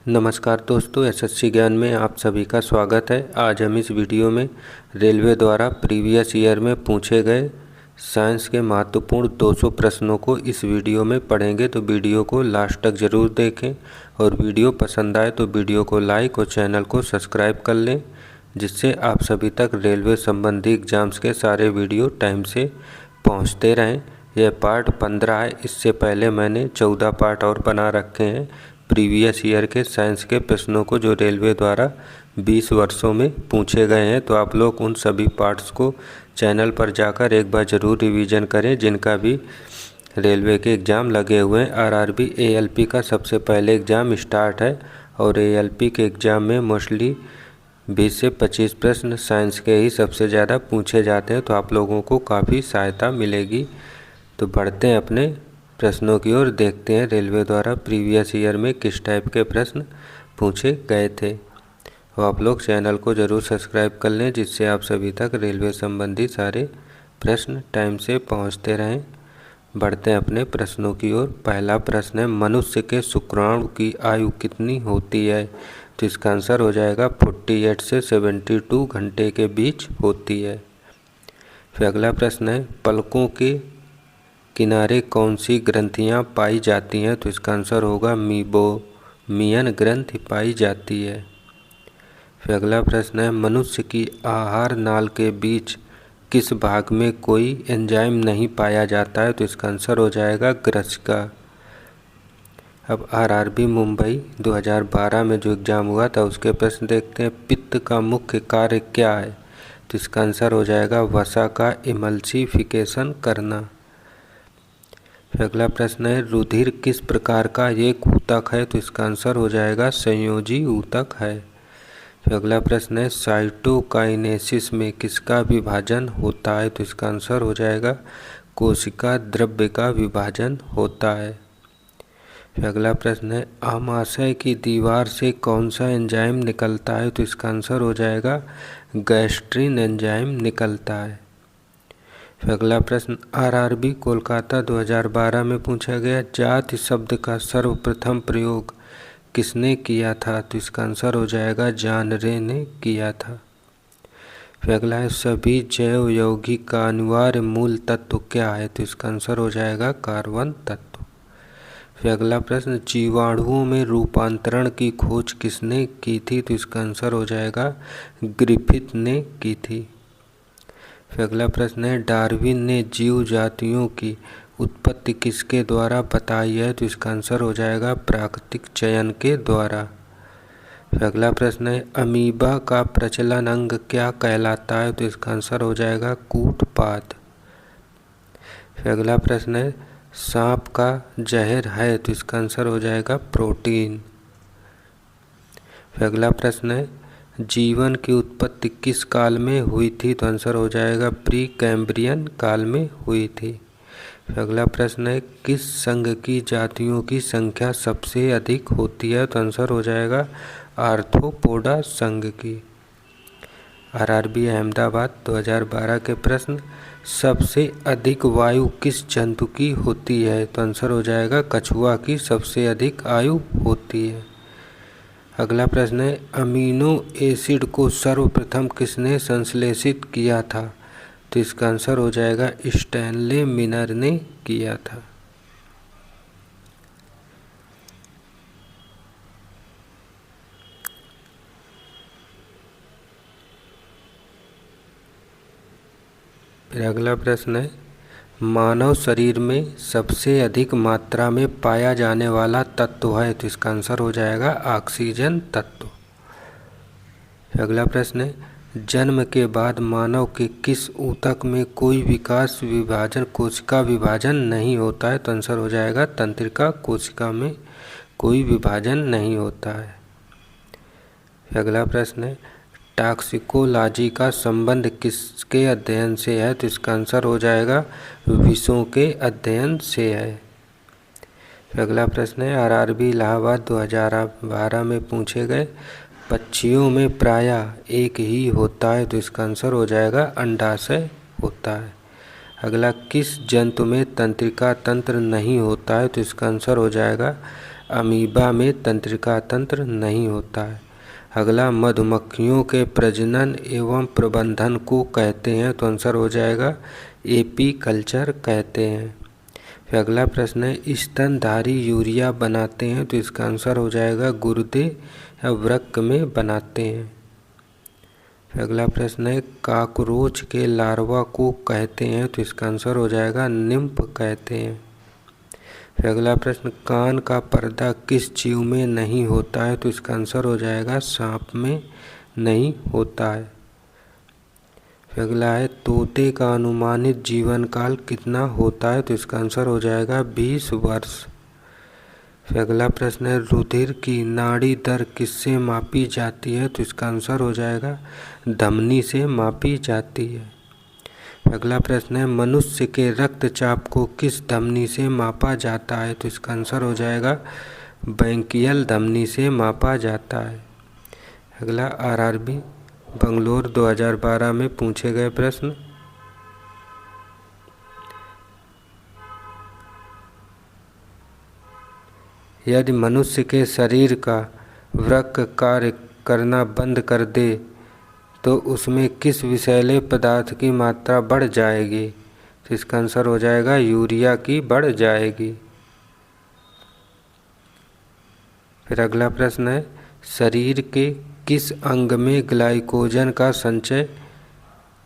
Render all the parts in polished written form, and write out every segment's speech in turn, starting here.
नमस्कार दोस्तों, एसएससी ज्ञान में आप सभी का स्वागत है। आज हम इस वीडियो में रेलवे द्वारा प्रीवियस ईयर में पूछे गए साइंस के महत्वपूर्ण 200 प्रश्नों को इस वीडियो में पढ़ेंगे। तो वीडियो को लास्ट तक ज़रूर देखें और वीडियो पसंद आए तो वीडियो को लाइक और चैनल को सब्सक्राइब कर लें, जिससे आप सभी तक रेलवे संबंधी एग्ज़ाम्स के सारे वीडियो टाइम से पहुँचते रहें। यह पार्ट 15 है। इससे पहले मैंने 14 पार्ट और बना रखे हैं प्रीवियस ईयर के साइंस के प्रश्नों को, जो रेलवे द्वारा 20 वर्षों में पूछे गए हैं। तो आप लोग उन सभी पार्ट्स को चैनल पर जाकर एक बार ज़रूर रिवीजन करें, जिनका भी रेलवे के एग्ज़ाम लगे हुए हैं। आरआरबी एएलपी का सबसे पहले एग्ज़ाम स्टार्ट है और एएलपी के एग्ज़ाम में मोस्टली 20 से 25 प्रश्न साइंस के ही सबसे ज़्यादा पूछे जाते हैं। तो आप लोगों को काफ़ी सहायता मिलेगी। तो बढ़ते हैं अपने प्रश्नों की ओर, देखते हैं रेलवे द्वारा प्रीवियस ईयर में किस टाइप के प्रश्न पूछे गए थे। तो आप लोग चैनल को ज़रूर सब्सक्राइब कर लें, जिससे आप सभी तक रेलवे संबंधी सारे प्रश्न टाइम से पहुंचते रहें। बढ़ते हैं अपने प्रश्नों की ओर। पहला प्रश्न है, मनुष्य के शुक्राणु की आयु कितनी होती है? तो इसका आंसर हो जाएगा 48 से 72 घंटे के बीच होती है। फिर अगला प्रश्न है, पलकों के किनारे कौन सी ग्रंथियाँ पाई जाती हैं? तो इसका आंसर होगा मीबोमियन ग्रंथि पाई जाती है। फिर अगला प्रश्न है, मनुष्य की आहार नाल के बीच किस भाग में कोई एंजाइम नहीं पाया जाता है? तो इसका आंसर हो जाएगा ग्रसिका। अब आरआरबी मुंबई 2012 में जो एग्ज़ाम हुआ था उसके प्रश्न देखते हैं। पित्त का मुख्य कार्य क्या है? तो इसका आंसर हो जाएगा वसा का इमल्सिफिकेशन करना। फिर अगला प्रश्न है, रुधिर किस प्रकार का एक ऊतक है? तो इसका आंसर हो जाएगा संयोजी ऊतक है। फिर अगला प्रश्न है, साइटोकाइनेसिस में किसका विभाजन होता है? तो इसका आंसर हो जाएगा कोशिका द्रव्य का विभाजन होता है। फिर अगला प्रश्न है, आमाशय की दीवार से कौन सा एंजाइम निकलता है? तो इसका आंसर हो जाएगा गैस्ट्रिन एंजाइम निकलता है। फिर अगला प्रश्न, आरआरबी कोलकाता 2012 में पूछा गया, जाति शब्द का सर्वप्रथम प्रयोग किसने किया था? तो इसका आंसर हो जाएगा जॉन रे ने किया था। फिर अगला है, सभी जैव यौगिक का अनिवार्य मूल तत्व क्या है? तो इसका आंसर हो जाएगा कार्बन तत्व। फिर अगला प्रश्न, जीवाणुओं में रूपांतरण की खोज किसने की थी? तो इसका आंसर हो जाएगा ग्रिफिथ ने की थी। फिर अगला प्रश्न है, डार्विन ने जीव जातियों की उत्पत्ति किसके द्वारा बताई है? तो इसका आंसर हो जाएगा प्राकृतिक चयन के द्वारा। फिर अगला प्रश्न है, अमीबा का प्रचलन अंग क्या कहलाता है? तो इसका आंसर हो जाएगा कूटपाद। फिर अगला प्रश्न है, सांप का जहर है? तो इसका आंसर हो जाएगा प्रोटीन। फिर अगला प्रश्न है, जीवन की उत्पत्ति किस काल में हुई थी? तो आंसर हो जाएगा प्री कैम्ब्रियन काल में हुई थी। फिर अगला प्रश्न है, किस संघ की जातियों की संख्या सबसे अधिक होती है? तो आंसर हो जाएगा आर्थ्रोपोडा संघ की। आरआरबी अहमदाबाद 2012 के प्रश्न, सबसे अधिक वायु किस जंतु की होती है? तो आंसर हो जाएगा कछुआ की सबसे अधिक आयु होती है। अगला प्रश्न है, अमीनो एसिड को सर्वप्रथम किसने संश्लेषित किया था? तो इसका आंसर हो जाएगा स्टैनले मिनर ने किया था। फिर अगला प्रश्न है, मानव शरीर में सबसे अधिक मात्रा में पाया जाने वाला तत्व है? तो इसका आंसर हो जाएगा ऑक्सीजन तत्व। फिर अगला प्रश्न है, जन्म के बाद मानव के किस ऊतक में कोई विकास विभाजन कोशिका विभाजन नहीं होता है? तो आंसर हो जाएगा तंत्रिका कोशिका में कोई विभाजन नहीं होता है। फिर अगला प्रश्न है, टॉक्सिकोलॉजी का संबंध किसके अध्ययन से है? तो इसका आंसर हो जाएगा विषों के अध्ययन से है। फिर अगला प्रश्न है, आरआरबी इलाहाबाद 2012 में पूछे गए, पक्षियों में प्रायः एक ही होता है? तो इसका आंसर हो जाएगा अंडाशय होता है। अगला, किस जंतु में तंत्रिका तंत्र नहीं होता है? तो इसका आंसर हो जाएगा अमीबा में तंत्रिका तंत्र नहीं होता है। अगला, मधुमक्खियों के प्रजनन एवं प्रबंधन को कहते हैं, तो आंसर हो जाएगा एपीकल्चर कहते हैं। फिर अगला प्रश्न है, स्तनधारी यूरिया बनाते हैं, तो इसका आंसर हो जाएगा गुर्दे या वृक्क में बनाते हैं। फिर अगला प्रश्न है, कॉकरोच के लार्वा को कहते हैं, तो इसका आंसर हो जाएगा निम्फ कहते हैं। फिर अगला प्रश्न, कान का पर्दा किस जीव में नहीं होता है, तो इसका आंसर हो जाएगा सांप में नहीं होता है। फिर अगला है, तोते का अनुमानित जीवन काल कितना होता है, तो इसका आंसर हो जाएगा 20 वर्ष। फिर अगला प्रश्न है, रुधिर की नाड़ी दर किससे मापी जाती है, तो इसका आंसर हो जाएगा धमनी से मापी जाती है। अगला प्रश्न है, मनुष्य के रक्तचाप को किस धमनी से मापा जाता है, तो इसका आंसर हो जाएगा ब्रैंकियल धमनी से मापा जाता है। अगला, आरआरबी बंगलोर 2012 में पूछे गए प्रश्न, यदि मनुष्य के शरीर का वृक्क कार्य करना बंद कर दे तो उसमें किस विषैले पदार्थ की मात्रा बढ़ जाएगी, तो इसका आंसर हो जाएगा यूरिया की बढ़ जाएगी। फिर अगला प्रश्न है, शरीर के किस अंग में ग्लाइकोजन का संचय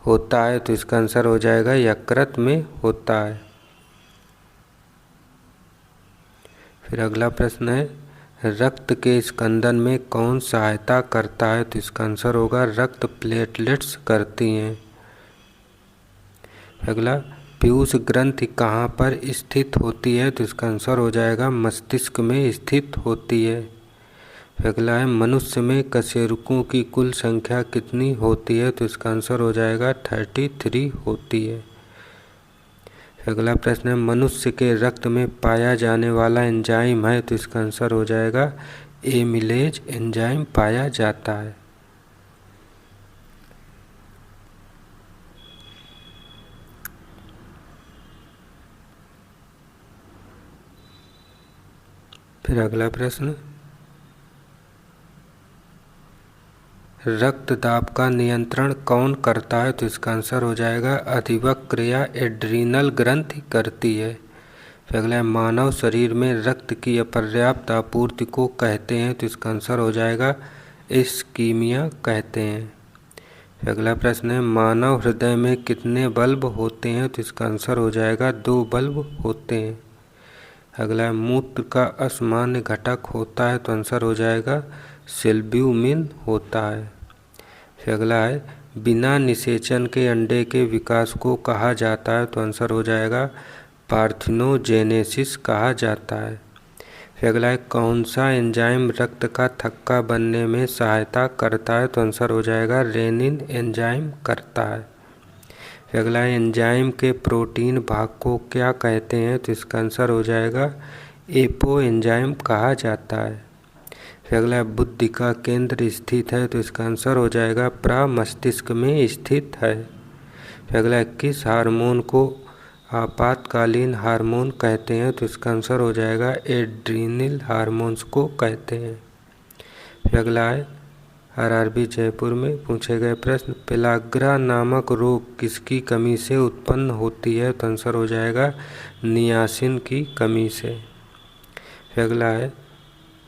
होता है, तो इसका आंसर हो जाएगा यकृत में होता है। फिर अगला प्रश्न है, रक्त के स्कंदन में कौन सहायता करता है, तो इसका आंसर होगा रक्त प्लेटलेट्स करती हैं। अगला, पीयूष ग्रंथि कहाँ पर स्थित होती है, तो इसका आंसर हो जाएगा मस्तिष्क में स्थित होती है। अगला है, मनुष्य में कशेरुकों की कुल संख्या कितनी होती है, तो इसका आंसर हो जाएगा 33 होती है। अगला प्रश्न है, मनुष्य के रक्त में पाया जाने वाला एंजाइम है, तो इसका आंसर हो जाएगा एमिलेज एंजाइम पाया जाता है। फिर अगला प्रश्न, रक्तदाब का नियंत्रण कौन करता है, तो इसका आंसर हो जाएगा अधिवक्र या एड्रीनल ग्रंथि करती है। फिर अगला है, मानव शरीर में रक्त की अपर्याप्त आपूर्ति को कहते हैं, तो इसका आंसर हो जाएगा इस्कीमिया कहते हैं। फिर अगला प्रश्न है, मानव हृदय में कितने बल्ब होते हैं, तो इसका आंसर हो जाएगा 2 बल्ब होते हैं। अगला है, मूत्र का असामान्य घटक होता है, तो आंसर हो जाएगा सेल्ब्यूमिन होता है। फिर अगला है, बिना निषेचन के अंडे के विकास को कहा जाता है, तो आंसर हो जाएगा पार्थिनोजेनेसिस कहा जाता है। फिर अगला है, कौन सा एंजाइम रक्त का थक्का बनने में सहायता करता है, तो आंसर हो जाएगा रेनिन एंजाइम करता है। फिर अगला है, एंजाइम के प्रोटीन भाग को क्या कहते हैं, तो इसका आंसर हो जाएगा एपो एंजाइम कहा जाता है। फिर अगला है, बुद्धि का केंद्र स्थित है, तो इसका आंसर हो जाएगा प्रमस्तिष्क में स्थित है। फिर अगला है, किस हार्मोन को आपातकालीन हार्मोन कहते हैं, तो इसका आंसर हो जाएगा एड्रीनल हार्मोन्स को कहते हैं। फिर अगला है, आरआरबी जयपुर में पूछे गए प्रश्न, पेलाग्रा नामक रोग किसकी कमी से उत्पन्न होती है, तो आंसर हो जाएगा नियासिन की कमी से। फिर अगला है,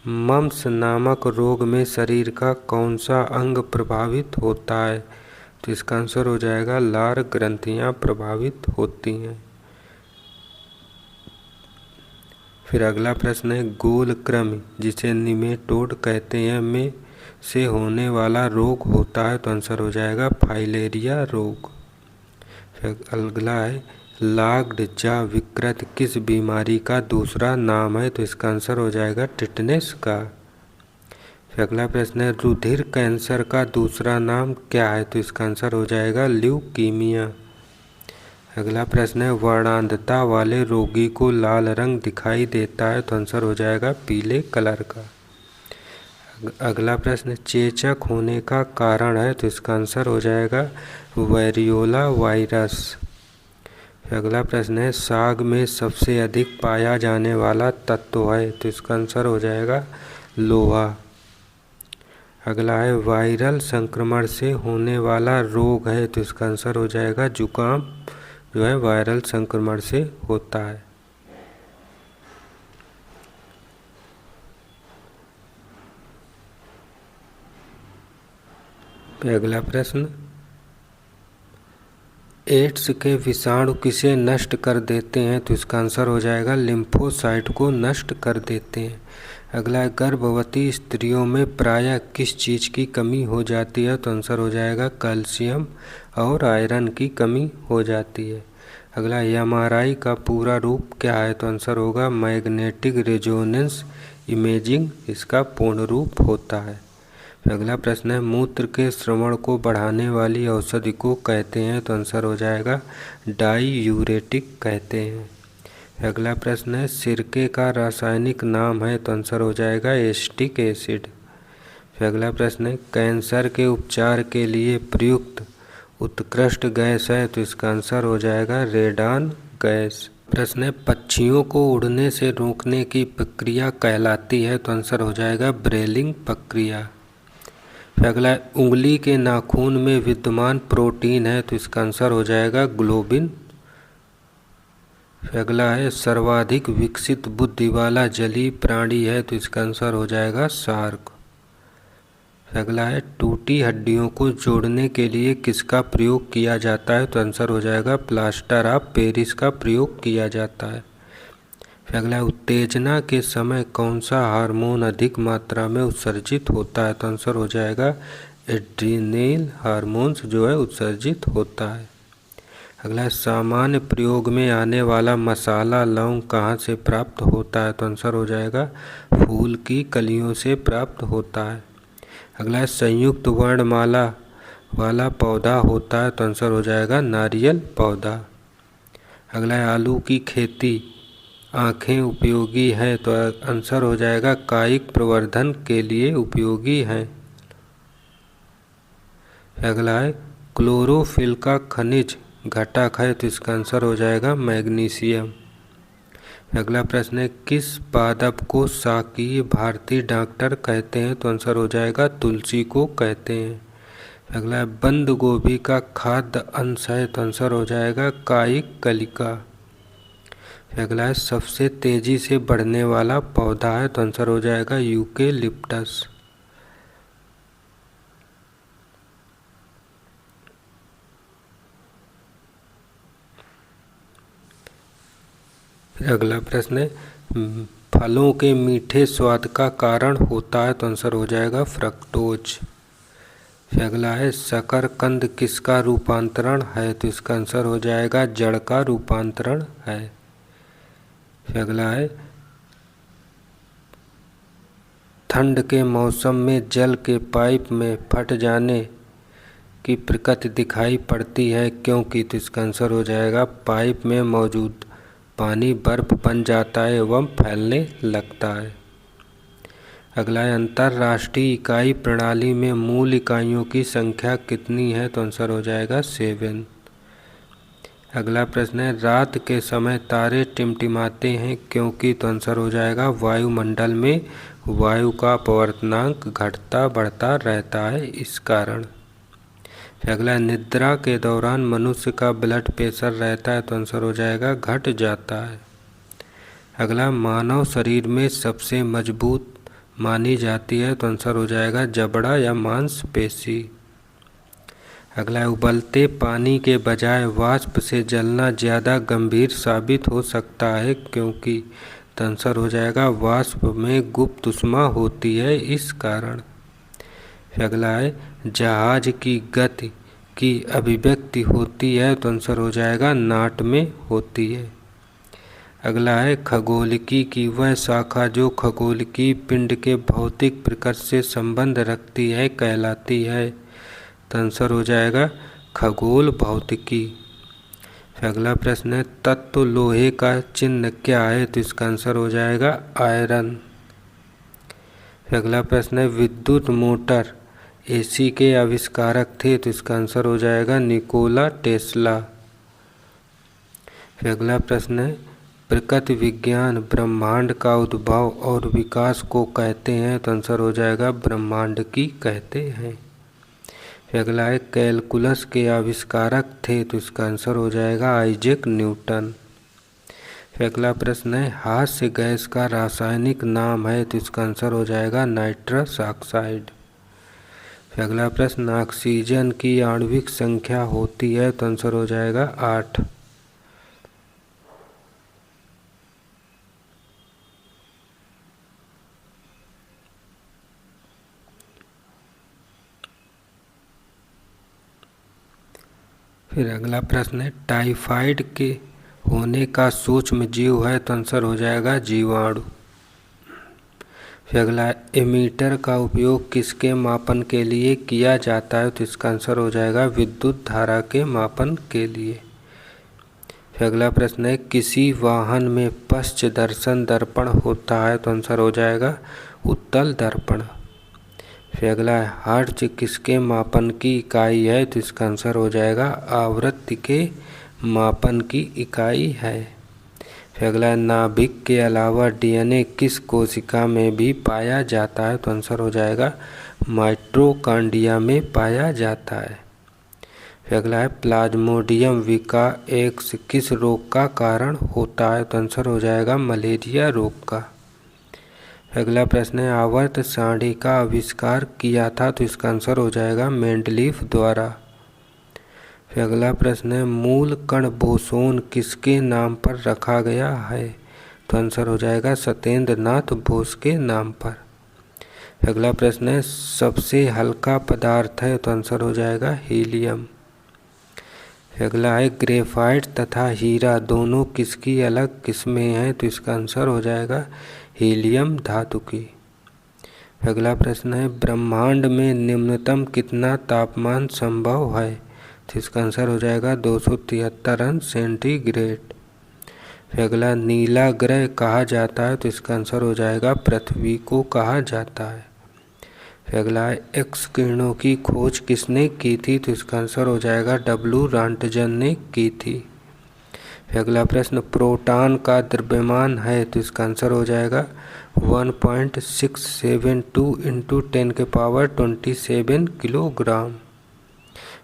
मम्स नामक रोग में शरीर का कौन सा अंग प्रभावित होता है, तो इसका आंसर हो जाएगा लार ग्रंथियां प्रभावित होती हैं। फिर अगला प्रश्न है, गोल कृमि जिसे निमेटोड कहते हैं में से होने वाला रोग होता है, तो आंसर हो जाएगा फाइलेरिया रोग। फिर अगला है, लॉक्ड जा विकृत किस बीमारी का दूसरा नाम है, तो इसका आंसर हो जाएगा टिटनेस का। फिर अगला प्रश्न है, रुधिर कैंसर का दूसरा नाम क्या है, तो इसका आंसर हो जाएगा ल्यूकीमिया। अगला प्रश्न है, वर्णांधता वाले रोगी को लाल रंग दिखाई देता है, तो आंसर हो जाएगा पीले कलर का। अगला प्रश्न, चेचक होने का कारण है, तो इसका आंसर हो जाएगा वेरियोला वायरस। अगला प्रश्न है साग में सबसे अधिक पाया जाने वाला तत्व है, तो इसका आंसर हो जाएगा लोहा। अगला है वायरल संक्रमण से होने वाला रोग है, तो इसका आंसर हो जाएगा जुकाम, जो है वायरल संक्रमण से होता है। अगला प्रश्न, एड्स के विषाणु किसे नष्ट कर देते हैं, तो इसका आंसर हो जाएगा लिम्फोसाइट को नष्ट कर देते हैं। अगला है गर्भवती स्त्रियों में प्रायः किस चीज़ की कमी हो जाती है, तो आंसर हो जाएगा कैल्शियम और आयरन की कमी हो जाती है। अगला एमआरआई का पूरा रूप क्या है, तो आंसर होगा मैग्नेटिक रेजोनेंस इमेजिंग, इसका पूर्ण रूप होता है। अगला प्रश्न है मूत्र के श्रवण को बढ़ाने वाली औषधि को कहते हैं, तो आंसर हो जाएगा डाईयूरेटिक कहते हैं। अगला प्रश्न है सिरके का रासायनिक नाम है, तो आंसर हो जाएगा एसिटिक एसिड। अगला प्रश्न है कैंसर के उपचार के लिए प्रयुक्त उत्कृष्ट गैस है, तो इसका आंसर हो जाएगा रेडान गैस। प्रश्न है पक्षियों को उड़ने से रोकने की प्रक्रिया कहलाती है, तो आंसर हो जाएगा ब्रेलिंग प्रक्रिया। अगला उंगली के नाखून में विद्यमान प्रोटीन है, तो इसका आंसर हो जाएगा ग्लोबिन। अगला है सर्वाधिक विकसित बुद्धि वाला जलीय प्राणी है, तो इसका आंसर हो जाएगा शार्क। अगला है टूटी हड्डियों को जोड़ने के लिए किसका प्रयोग किया जाता है, तो आंसर हो जाएगा प्लास्टर ऑफ पेरिस का प्रयोग किया जाता है। अगला उत्तेजना के समय कौन सा हार्मोन अधिक मात्रा में उत्सर्जित होता है, तो आंसर हो जाएगा एड्रीनल हार्मोन्स जो है उत्सर्जित होता है। अगला सामान्य प्रयोग में आने वाला मसाला लौंग कहाँ से प्राप्त होता है, तो आंसर हो जाएगा फूल की कलियों से प्राप्त होता है। अगला संयुक्त वर्णमाला वाला पौधा होता है, तो आंसर हो जाएगा नारियल पौधा। अगला आलू की खेती आँखें उपयोगी है, तो आंसर हो जाएगा कायिक प्रवर्धन के लिए उपयोगी है। अगला है क्लोरोफिल का खनिज घटक है, तो इसका आंसर हो जाएगा मैग्नीशियम। अगला प्रश्न है किस पादप को शाकीय भारतीय डॉक्टर कहते हैं, तो आंसर हो जाएगा तुलसी को कहते हैं। अगला है बंद गोभी का खाद्य अंश है, तो आंसर हो जाएगा कायिक कलिका। अगला है सबसे तेजी से बढ़ने वाला पौधा है, तो आंसर हो जाएगा यूकेलिप्टस। अगला प्रश्न है फलों के मीठे स्वाद का कारण होता है, तो आंसर हो जाएगा फ्रक्टोज। अगला है शकरकंद किसका रूपांतरण है, तो इसका आंसर हो जाएगा जड़ का रूपांतरण है। अगला है ठंड के मौसम में जल के पाइप में फट जाने की प्रकृति दिखाई पड़ती है क्योंकि, तो इसका आंसर हो जाएगा पाइप में मौजूद पानी बर्फ बन जाता है एवं फैलने लगता है। अगला है अंतर्राष्ट्रीय इकाई प्रणाली में मूल इकाइयों की संख्या कितनी है, तो आंसर हो जाएगा 7। अगला प्रश्न है रात के समय तारे टिमटिमाते हैं क्योंकि, तो आंसर हो जाएगा वायुमंडल में वायु का अपवर्तनांक घटता बढ़ता रहता है इस कारण। अगला निद्रा के दौरान मनुष्य का ब्लड प्रेशर रहता है, तो आंसर हो जाएगा घट जाता है। अगला मानव शरीर में सबसे मजबूत मानी जाती है, तो आंसर हो जाएगा जबड़ा या मांसपेशी। अगला उबलते पानी के बजाय वाष्प से जलना ज़्यादा गंभीर साबित हो सकता है क्योंकि, तो आंसर हो जाएगा वाष्प में गुप्त ऊष्मा होती है इस कारण। अगला है जहाज की गति की अभिव्यक्ति होती है, तो आंसर हो जाएगा नाट में होती है। अगला है खगोलिकी की वह शाखा जो खगोलिकी पिंड के भौतिक प्रकृति से संबंध रखती है कहलाती है, तो आंसर हो जाएगा खगोल भौतिकी। अगला प्रश्न है तत्व लोहे का चिन्ह क्या है, तो इसका आंसर हो जाएगा आयरन। अगला प्रश्न है विद्युत मोटर एसी के आविष्कारक थे, तो इसका आंसर हो जाएगा निकोला टेस्ला। फिर अगला प्रश्न है, प्रकृति विज्ञान ब्रह्मांड का उद्भव और विकास को कहते हैं, तो आंसर हो जाएगा ब्रह्मांड की कहते हैं। फिर अगला है, कैलकुलस के आविष्कारक थे, तो इसका आंसर हो जाएगा आइजैक न्यूटन। फिर अगला प्रश्न है, हास्य गैस का रासायनिक नाम है, तो इसका आंसर हो जाएगा नाइट्रस ऑक्साइड। फिर अगला प्रश्न, ऑक्सीजन की आणविक संख्या होती है, तो आंसर हो जाएगा 8। फिर अगला प्रश्न है, टाइफाइड के होने का सूक्ष्म जीव है, तो आंसर हो जाएगा जीवाणु। फिर अगला, एमीटर का उपयोग किसके मापन के लिए किया जाता है, तो इसका आंसर हो जाएगा विद्युत धारा के मापन के लिए। फिर अगला प्रश्न है, किसी वाहन में पश्च दर्शन दर्पण होता है, तो आंसर हो जाएगा उत्तल दर्पण। फिर अगला है, हर्ट्ज किसके मापन की इकाई है, तो इसका आंसर हो जाएगा आवृत्ति के मापन की इकाई है। फिर अगला है, नाभिक के अलावा डीएनए किस कोशिका में भी पाया जाता है, तो आंसर हो जाएगा माइटोकॉन्ड्रिया में पाया जाता है। फिर अगला है, प्लाज्मोडियम विका एक्स किस रोग का कारण होता है, तो आंसर हो जाएगा मलेरिया रोग का। अगला प्रश्न है, आवर्त सारणी का आविष्कार किया था, तो इसका आंसर हो जाएगा मेंडलीफ द्वारा। फिर अगला प्रश्न है, मूल कण बोसोन किसके नाम पर रखा गया है, तो आंसर हो जाएगा सत्येंद्र नाथ बोस के नाम पर। फिर अगला प्रश्न है, सबसे हल्का पदार्थ है, तो आंसर हो जाएगा हीलियम। फिर अगला है, ग्रेफाइट तथा हीरा दोनों किसकी अलग किस्में हैं, तो इसका आंसर हो जाएगा हीलियम धातु की। अगला प्रश्न है, ब्रह्मांड में निम्नतम कितना तापमान संभव है, तो इसका आंसर हो जाएगा 273 अंश सेंटीग्रेड। फिर अगला, नीला ग्रह कहा जाता है, तो इसका आंसर हो जाएगा पृथ्वी को कहा जाता है। फिर अगला है, एक्स किरणों की खोज किसने की थी, तो इसका आंसर हो जाएगा डब्ल्यू रॉन्टजन ने की थी। फिर अगला प्रश्न, प्रोटॉन का द्रव्यमान है, तो इसका आंसर हो जाएगा 1.672 इंटू 10⁻27 किलोग्राम।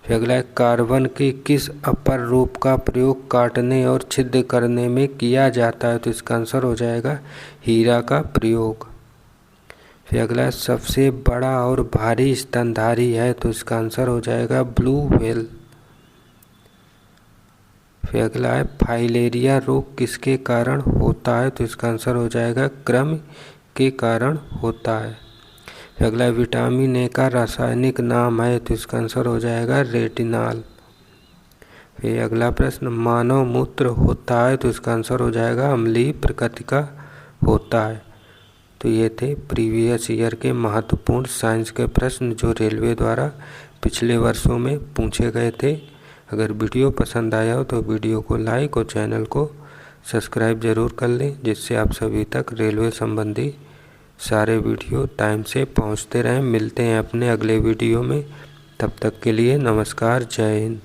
फिर अगला है, कार्बन के किस अपर रूप का प्रयोग काटने और छिद्र करने में किया जाता है, तो इसका आंसर हो जाएगा हीरा का प्रयोग। फिर अगला, सबसे बड़ा और भारी स्तनधारी है, तो इसका आंसर हो जाएगा ब्लू व्हेल। फिर अगला है, फाइलेरिया रोग किसके कारण होता है, तो इसका आंसर हो जाएगा कृमि के कारण होता है। फिर अगला, विटामिन ए का रासायनिक नाम है, तो इसका आंसर हो जाएगा रेटिनॉल। फिर अगला प्रश्न, मानव मूत्र होता है, तो इसका आंसर हो जाएगा अम्लीय प्रकृति का होता है। तो ये थे प्रीवियस ईयर के महत्वपूर्ण साइंस के प्रश्न जो रेलवे द्वारा पिछले वर्षों में पूछे गए थे। अगर वीडियो पसंद आया हो तो वीडियो को लाइक और चैनल को सब्सक्राइब ज़रूर कर लें, जिससे आप सभी तक रेलवे संबंधी सारे वीडियो टाइम से पहुंचते रहें। मिलते हैं अपने अगले वीडियो में, तब तक के लिए नमस्कार, जय हिंद।